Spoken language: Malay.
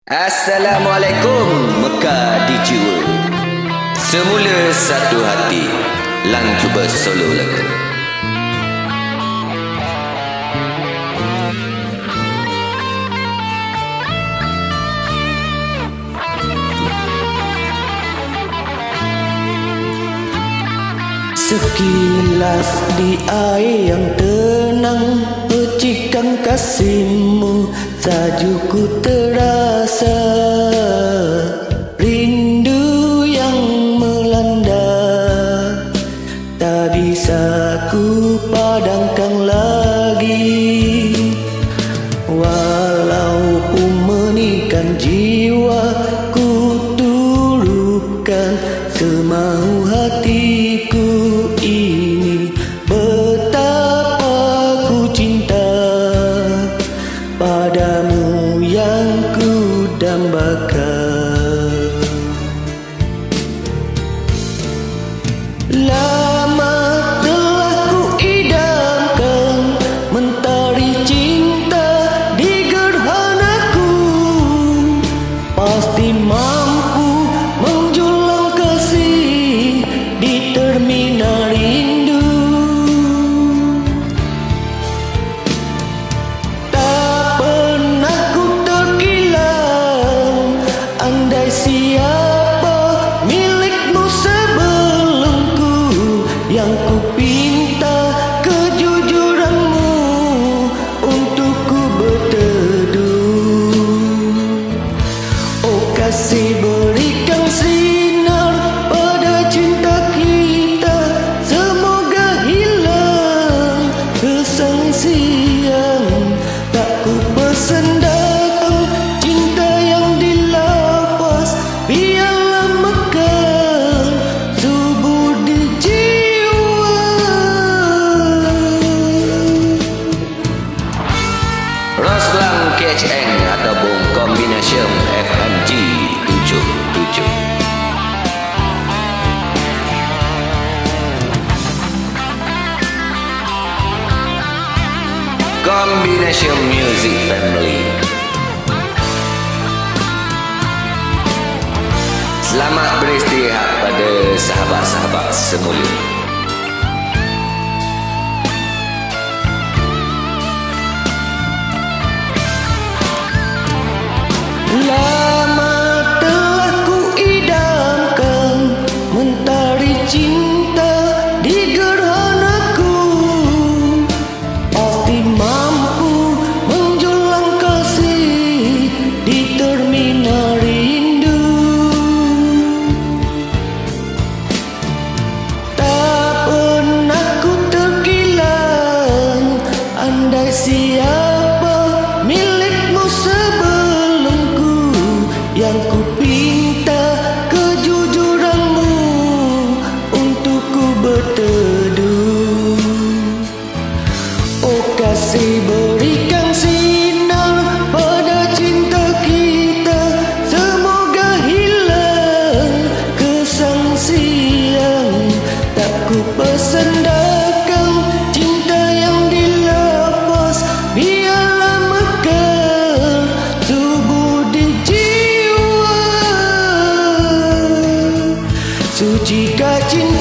Assalamualaikum Mekah di jiwa. Semula satu hati, lang cuba solo lagu. Sekilas di air yang tenang, percikan kasihmu sajuku terasa. Rindu yang melanda tak bisa ku padamkan lagi. Walaupun menikam jiwa, ku turutkan semau hatiku ini. Betapa ku cinta padamu yang ku dambakan. Lama telah ku idamkan mentari cinta di gerhanaku. Pasti mampu menjulang kasih di terminal rindu. Tak pernah ku terkilang, andai siapa milikmu sebelumku. Yang ku pinta kejujuranmu untuk ku berteduh. Oh kasih, berikan sinar pada cinta kita, semoga hilang kesangsian. Tak ku pesan datang cinta yang dilafaz, biarlah mekar subur di jiwa. Roslan KHN ataupun kombinasi FMG 77. Combination Music Family. Selamat beristirahat pada sahabat-sahabat semula. Lama telah ku idamkan mentari cinta di gerhanaku. Pasti mampu menjulang kasih di terminal rindu. Tak pernah ku terkilang, andai siapa milikmu sebelumku. Yang ku pinta kejujuranmu untuk ku berteduh. Oh kasih, berikan sinar pada cinta kita, semoga hilang kesangsian. Tak ku pesan datang cinta yang dilafaz, biarlah mekar subur di jiwa. Sucikah cinta